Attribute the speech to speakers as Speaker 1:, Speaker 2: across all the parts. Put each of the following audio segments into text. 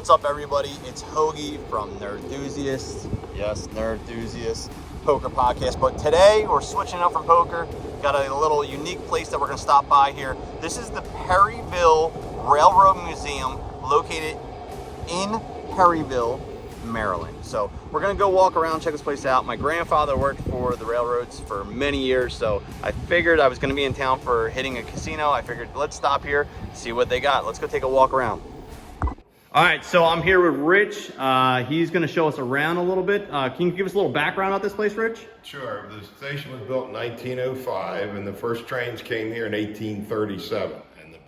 Speaker 1: What's up, everybody? It's Hoagie from Nerdthusiast. Yes, Nerdthusiast poker podcast. But today we're switching up from poker. Got a little unique place that we're going to stop by here. This is the Perryville Railroad Museum, located in Perryville, Maryland. So we're going to go walk around, check this place out. My grandfather worked for the railroads for many years, so I figured I was going to be in town for hitting a casino. I figured let's stop here, see what they got. Let's go take a walk around. All right, so I'm here with Rich. He's going to show us around a little bit. Can you give us a little background about this place, Rich?
Speaker 2: Sure. The station was built in 1905, and the first trains came here in 1837. And the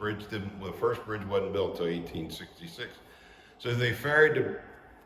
Speaker 2: first bridge wasn't built until 1866. So they ferried the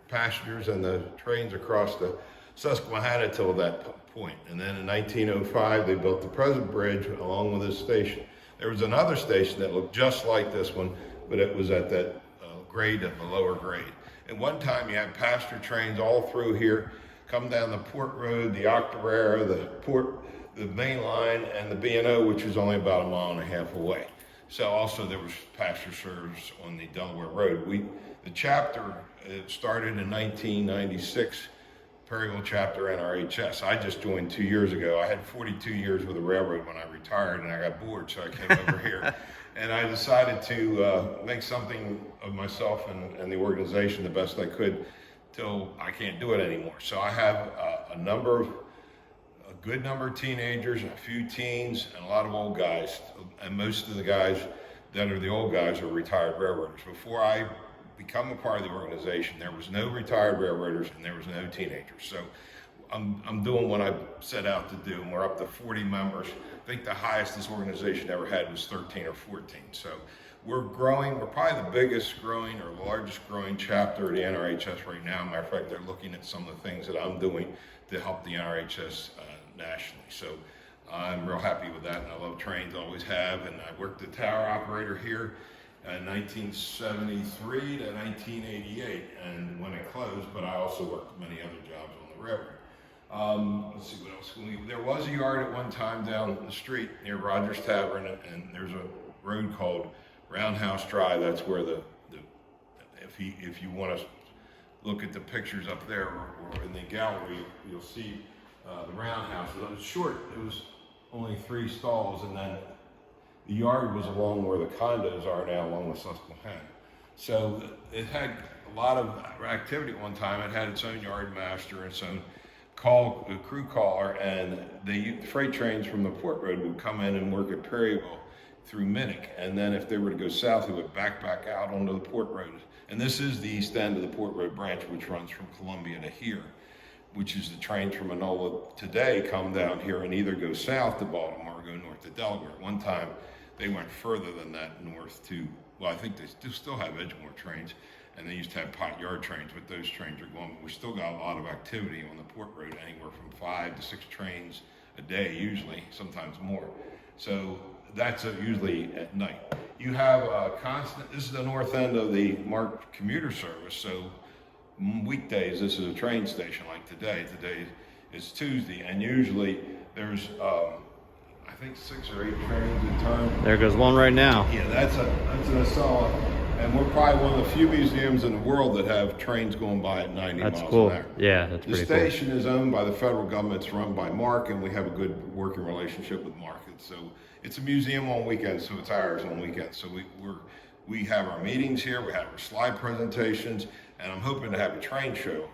Speaker 2: passengers and the trains across the Susquehanna till that point. And then in 1905, they built the present bridge along with this station. There was another station that looked just like this one, but it was at that grade of the lower grade. At one time, you had passenger trains all through here, come down the Port Road, the Octorara, the main line, and the B&O, which is only about a mile and a half away. So also there was passenger service on the Delaware Road. The chapter started in 1996, Perryville chapter NRHS. I just joined 2 years ago. I had 42 years with the railroad when I retired, and I got bored, so I came over here. And I decided to make something of myself and the organization the best I could till I can't do it anymore. So I have a good number of teenagers, a few teens, and a lot of old guys. And most of the guys that are the old guys are retired railroaders. Before I become a part of the organization, there was no retired railroaders and there was no teenagers. So I'm doing what I set out to do, and we're up to 40 members. I think the highest this organization ever had was 13 or 14. So we're growing. We're probably the biggest growing or largest growing chapter of the NRHS right now. Matter of fact, they're looking at some of the things that I'm doing to help the NRHS nationally. So I'm real happy with that, and I love trains, always have. And I worked the tower operator here in 1973 to 1988, and when it closed, but I also worked many other jobs on the railroad. Let's see what else. There was a yard at one time down the street near Rogers Tavern, and there's a road called Roundhouse Drive. That's where if you want to look at the pictures up there or in the gallery, you'll see the roundhouse. It was short. It was only 3 stalls, and then the yard was along where the condos are now, along the Susquehanna. So it had a lot of activity at one time. It had its own yard master, its own crew caller, and the freight trains from the Port Road would come in and work at Perryville through Minnick, and then if they were to go south, it would back out onto the Port Road. And this is the east end of the Port Road branch, which runs from Columbia to here, which is the trains from Enola today come down here and either go south to Baltimore or go north to Delaware. At one time, they went further than that north to, well, I think they still have Edgemore trains, and they used to have pot yard trains, but those trains are gone. But we still got a lot of activity on the Port Road, anywhere from 5 to 6 trains a day, usually, sometimes more. So that's usually at night. You have a constant, this is the north end of the marked commuter service, so weekdays, this is a train station like today. Today is Tuesday, and usually there's, I think 6 or 8 trains in turn.
Speaker 1: There goes one right now.
Speaker 2: Yeah, that's an assault. And we're probably one of the few museums in the world that have trains going by at 90 miles
Speaker 1: cool.
Speaker 2: an hour.
Speaker 1: Yeah, that's pretty cool.
Speaker 2: The station is owned by the federal government. It's run by Mark, and we have a good working relationship with Mark. So it's a museum on weekends, so it's ours on weekends. So we have our meetings here. We have our slide presentations, and I'm hoping to have a train show,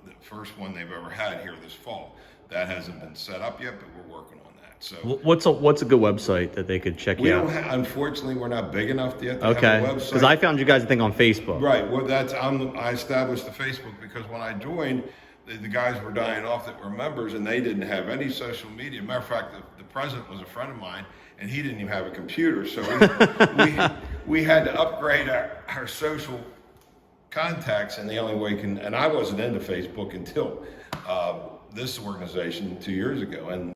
Speaker 2: the first one they've ever had here this fall. That hasn't been set up yet, but we're working on that. So
Speaker 1: what's a good website that they could check you out?
Speaker 2: Unfortunately, we're not big enough yet to have a website.
Speaker 1: Because I found you guys, I think, on Facebook.
Speaker 2: Right. Well, I established the Facebook because when I joined, the guys were dying off that were members, and they didn't have any social media. Matter of fact, the president was a friend of mine, and he didn't even have a computer. So we had to upgrade our social contacts, and the only way and I wasn't into Facebook until this organization 2 years ago. And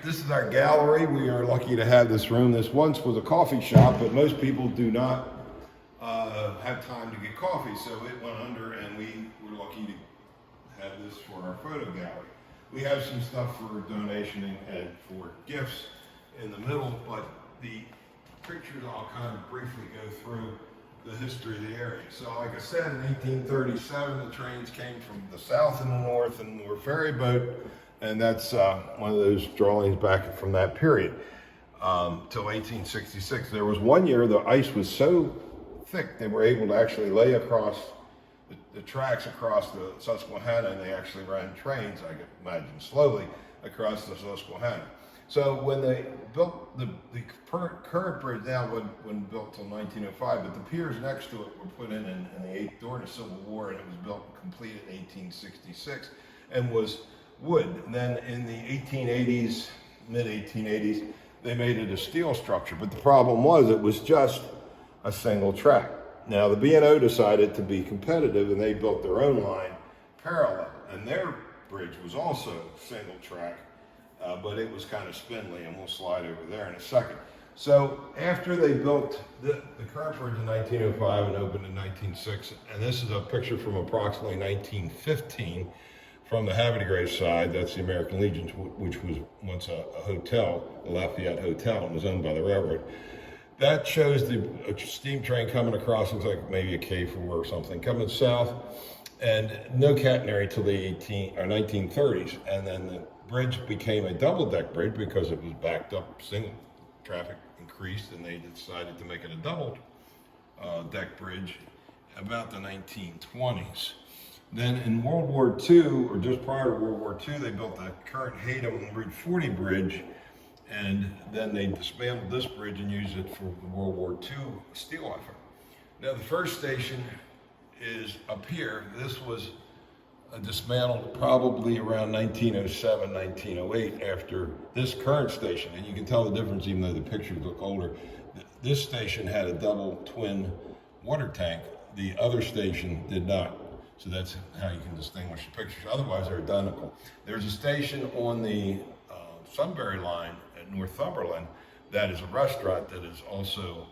Speaker 2: this is our gallery. We are lucky to have this room. This once was a coffee shop, but most people do not have time to get coffee, so it went under, and we were lucky to have this for our photo gallery. We have some stuff for donation and for gifts. in the middle, but the pictures I'll kind of briefly go through the history of the area. So like I said, in 1837, the trains came from the south and the north and were ferry boat, and that's one of those drawings back from that period till 1866. There was one year the ice was so thick they were able to actually lay across the tracks across the Susquehanna, and they actually ran trains, I could imagine slowly, across the Susquehanna. So when they built the current bridge now wasn't built till 1905, but the piers next to it were put in the during the Civil War, and it was built and completed in 1866, and was wood. And then in the 1880s, mid 1880s, they made it a steel structure. But the problem was it was just a single track. Now the B&O decided to be competitive, and they built their own line parallel, and their bridge was also single track. But it was kind of spindly, and we'll slide over there in a second. So after they built the current bridge in 1905 and opened in 1906, and this is a picture from approximately 1915 from the Havertys side, that's the American Legion, which was once a hotel, the Lafayette Hotel, and was owned by the railroad. That shows the steam train coming across, looks like maybe a K4 or something, coming south, and no catenary till the 1930s, and then the bridge became a double-deck bridge because it was backed up. Single traffic increased, and they decided to make it a double-deck bridge about the 1920s. Then in World War II, or just prior to World War II, they built the current Hatem Route 40 bridge, and then they dismantled this bridge and used it for the World War II steel effort. Now the first station is up here. This was dismantled probably around 1907, 1908 after this current station. And you can tell the difference even though the pictures look older. This station had a double twin water tank. The other station did not. So that's how you can distinguish the pictures. Otherwise, they're identical. There's a station on the Sunbury line at Northumberland that is a restaurant that is also,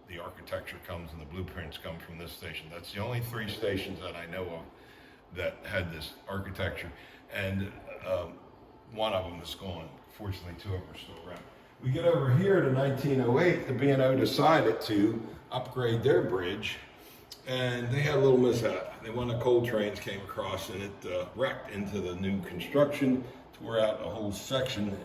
Speaker 2: the architecture comes and the blueprints come from this station. That's the only three stations that I know of that had this architecture, and one of them is gone. Fortunately, two of them are still around. We get over here to 1908, the B&O decided to upgrade their bridge, and they had a little mishap. One of the coal trains came across, and it wrecked into the new construction, tore out a whole section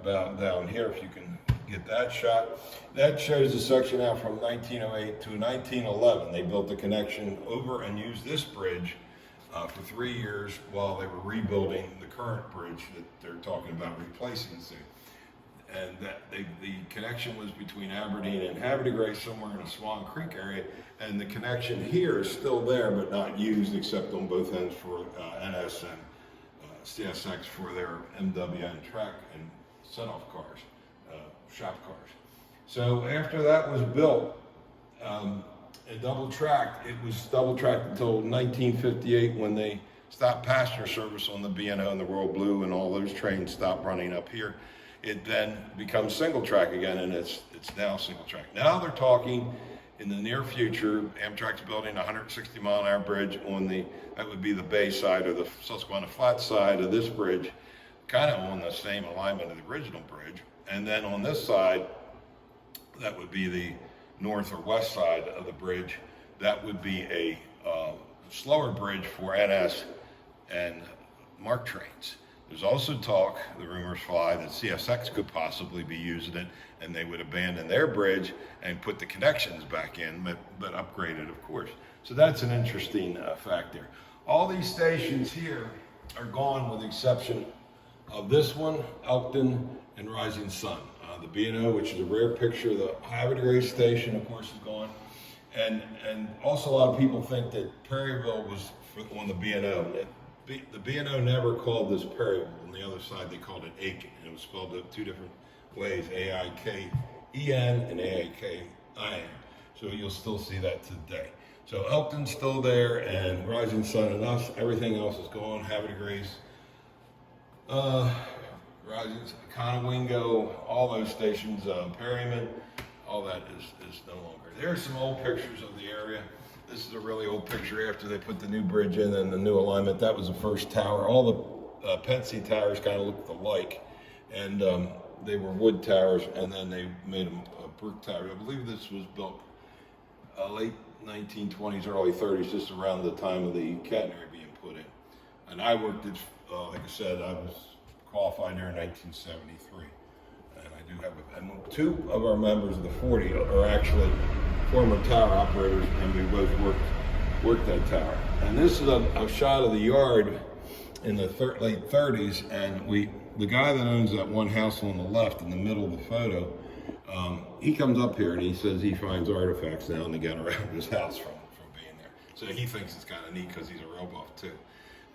Speaker 2: about down here, if you can get that shot. That shows the section out from 1908 to 1911. They built the connection over and used this bridge for 3 years while they were rebuilding the current bridge that they're talking about replacing soon. And that the connection was between Aberdeen and Havertys somewhere in the Swan Creek area, and the connection here is still there but not used except on both ends for NS and CSX for their MWN track and set-off cars, shop cars. So after that was built, and double-tracked, it was double-tracked until 1958 when they stopped passenger service on the B&O and the Royal Blue, and all those trains stopped running up here. It then becomes single-track again, and it's now single-track. Now they're talking in the near future, Amtrak's building a 160-mile-an-hour bridge on that would be the bay side or the Susquehanna Flat side of this bridge, kind of on the same alignment of the original bridge. And then on this side, that would be the north or west side of the bridge. That would be a slower bridge for NS and MARC trains. There's also talk, the rumors fly, that CSX could possibly be using it, and they would abandon their bridge and put the connections back in, but upgrade it, of course. So that's an interesting fact there. All these stations here are gone with the exception of this one, Elkton, and Rising Sun. The B&O, which is a rare picture, the Havertys station, of course, is gone. And also a lot of people think that Perryville was on the B&O. The B&O never called this Perryville. On the other side, they called it Aiken. It was spelled two different ways, A-I-K-E-N and A-I-K-I-N. So you'll still see that today. So Elkton's still there, and Rising Sun and us, everything else is gone. Havertys, Rising, Conowingo, all those stations, Perryman, all that is no longer. There's some old pictures of the area. This is a really old picture after they put the new bridge in and the new alignment. That was the first tower. All the Pensy towers kind of looked alike. And they were wood towers, and then they made them a brick tower. I believe this was built late 1920s, early 30s, just around the time of the catenary being put in. And I worked at, like I said, I was qualified there in 1973. And I do have, and two of our members of the 40 are actually former tower operators, and we both worked that tower. And this is a shot of the yard in the late 30s, and the guy that owns that one house on the left in the middle of the photo, he comes up here and he says he finds artifacts down to get around his house from being there. So he thinks it's kind of neat because he's a rail buff too.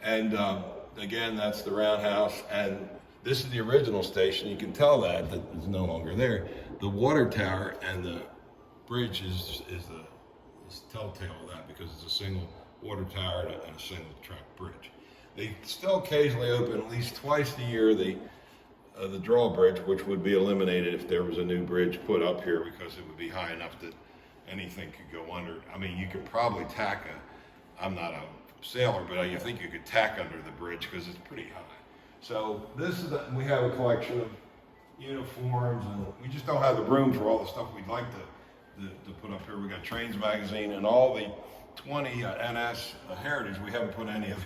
Speaker 2: And again, that's the roundhouse, and this is the original station. You can tell that is no longer there. The water tower and the bridge is the telltale of that, because it's a single water tower and a single track bridge. They still occasionally open at least twice a year the drawbridge, which would be eliminated if there was a new bridge put up here, because it would be high enough that anything could go under. I mean, you could probably tack I'm not a sailor, but I think you could tack under the bridge because it's pretty high. So we have a collection of uniforms, and we just don't have the room for all the stuff we'd like to put up here. We got Trains magazine and all the 20 NS heritage. We haven't put any of it.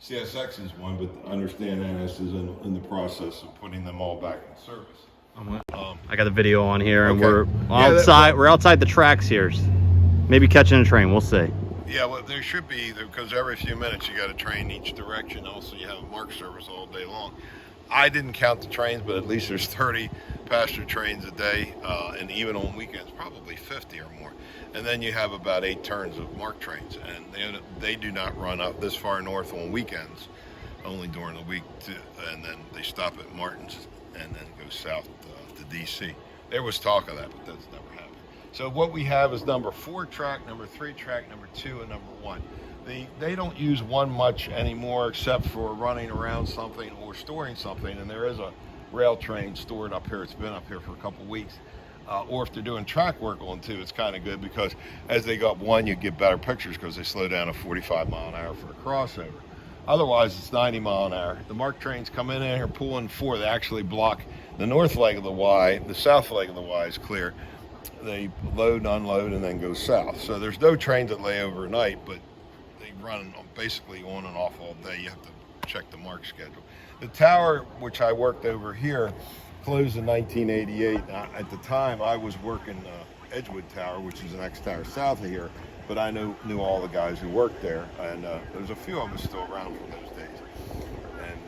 Speaker 2: CSX is one, but understand NS is in the process of putting them all back in service.
Speaker 1: I got the video on here, and
Speaker 2: okay.
Speaker 1: we're outside the tracks here. Maybe catching a train, we'll see.
Speaker 2: Yeah, well, there should be, because every few minutes you got a train each direction. Also, you have a mark service all day long. I didn't count the trains, but at least there's 30 passenger trains a day, and even on weekends, probably 50 or more. And then you have about 8 turns of MARC trains, and they do not run up this far north on weekends, only during the week, and then they stop at Martin's and then go south to DC. There was talk of that, but that's never happened. So what we have is number 4 track, number 3 track, number 2, and number 1. They don't use one much anymore, except for running around something or storing something, and there is a rail train stored up here. It's been up here for a couple weeks. Or if they're doing track work on 2, it's kind of good, because as they go up 1, you get better pictures because they slow down to 45 mile an hour for a crossover. Otherwise, it's 90 mile an hour. The MARC trains come in here pulling 4. They actually block the north leg of the Y. The south leg of the Y is clear. They load and unload and then go south. So there's no trains that lay overnight, but they run basically on and off all day. You have to check the MARC schedule. The tower, which I worked over here, closed in 1988. At the time, I was working Edgewood Tower, which is the next tower south of here, but I knew all the guys who worked there, and there's a few of them still around from those days. And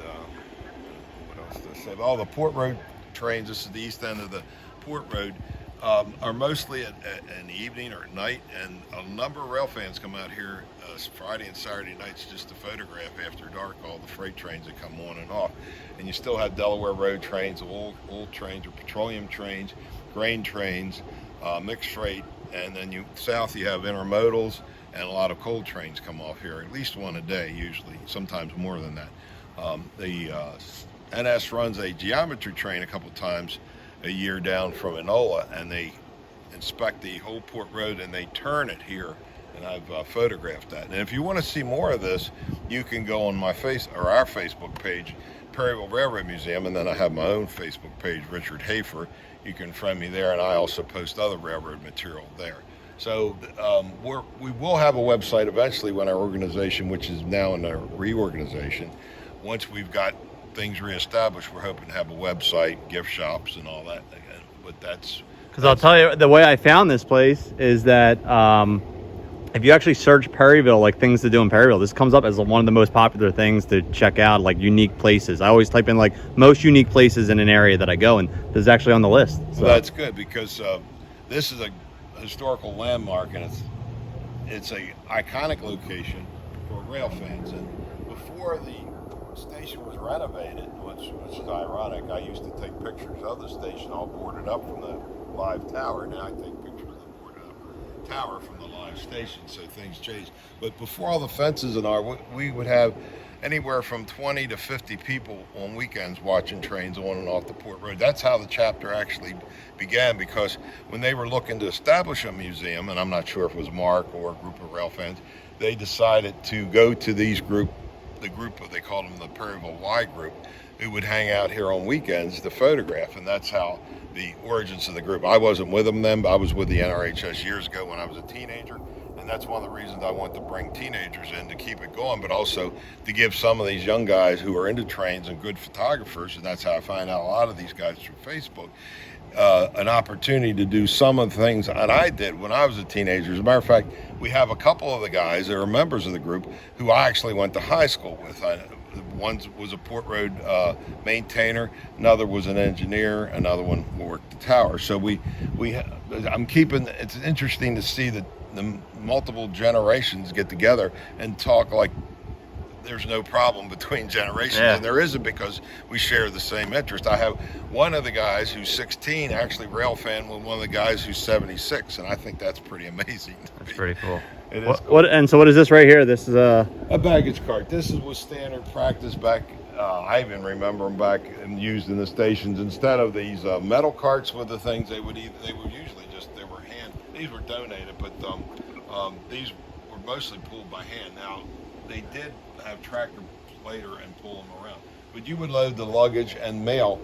Speaker 2: what else did I say? All the Port Road trains, this is the east end of the Port Road, are mostly in the evening or at night, and a number of rail fans come out here Friday and Saturday nights just to photograph after dark all the freight trains that come on and off. And you still have Delaware Road trains, old trains, or petroleum trains, grain trains, mixed freight, and then south you have intermodals, and a lot of coal trains come off here, at least one a day usually, sometimes more than that. The NS runs a geometry train a couple times a year down from Enola, and they inspect the whole Port Road and they turn it here, and I've photographed that. And if you want to see more of this, you can go on our Facebook page, Perryville Railroad Museum, and then I have my own Facebook page, Richard Hafer. You can friend me there, and I also post other railroad material there. So we will have a website eventually when our organization, which is now in a reorganization, once we've got things reestablished, we're hoping to have a website, gift shops, and all that. But that's
Speaker 1: because I'll tell you, the way I found this place is that if you actually search Perryville, like things to do in Perryville, this comes up as one of the most popular things to check out, like unique places. I always type in like most unique places in an area that I go, and this is actually on the list. So.
Speaker 2: Well, that's good, because this is a historical landmark, and it's a iconic location for rail fans. And before the station was renovated, which is ironic, I used to take pictures of the station all boarded up from the live tower, and now I take pictures of the boarded up tower from the live station, so things changed. But before all the fences and we would have anywhere from 20 to 50 people on weekends watching trains on and off the Port Road. That's how the chapter actually began, because when they were looking to establish a museum, and I'm not sure if it was MARC or a group of rail fans, they decided to go to these group the group, they called them the Perryville Y group, who would hang out here on weekends to photograph, and that's how the origins of the group. I wasn't with them then, but I was with the NRHS years ago when I was a teenager, and that's one of the reasons I want to bring teenagers in to keep it going, but also to give some of these young guys who are into trains and good photographers, and that's how I find out a lot of these guys through Facebook, an opportunity to do some of the things that I did when I was a teenager. As a matter of fact, we have a couple of the guys that are members of the group who I actually went to high school with. One was a port road maintainer, another was an engineer, another one worked the tower. So it's interesting to see that the multiple generations get together and talk like there's no problem between generations, and there isn't, because we share the same interest. I have one of the guys who's 16 actually rail fan with one of the guys who's 76, and I think that's pretty amazing.
Speaker 1: That's pretty cool.
Speaker 2: It is cool.
Speaker 1: What? And so what is this right here? This is
Speaker 2: a baggage cart. This was standard practice back. I even remember them back and used in the stations instead of these metal carts with the things. They would usually just, they were hand. These were donated, but these were mostly pulled by hand. Now they did have tractor later and pull them around, but you would load the luggage and mail.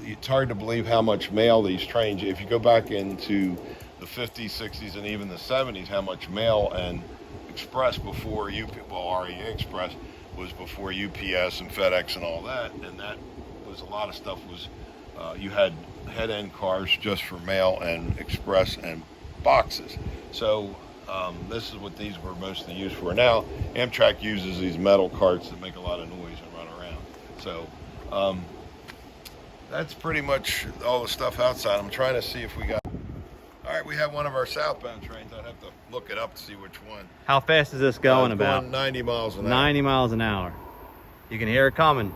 Speaker 2: It's hard to believe how much mail these trains, if you go back into the 50s, 60s, and even the 70s, how much mail and express before REA Express was before UPS and FedEx and all that, and that was a lot of stuff was, you had head-end cars just for mail and express and boxes. So this is what these were mostly used for. Now, Amtrak uses these metal carts that make a lot of noise and run around. So that's pretty much all the stuff outside. I'm trying to see if we got... All right, we have one of our southbound trains. I'd have to look it up to see which one.
Speaker 1: How fast is this going about?
Speaker 2: 90 miles an hour.
Speaker 1: 90 miles an hour. You can hear it coming.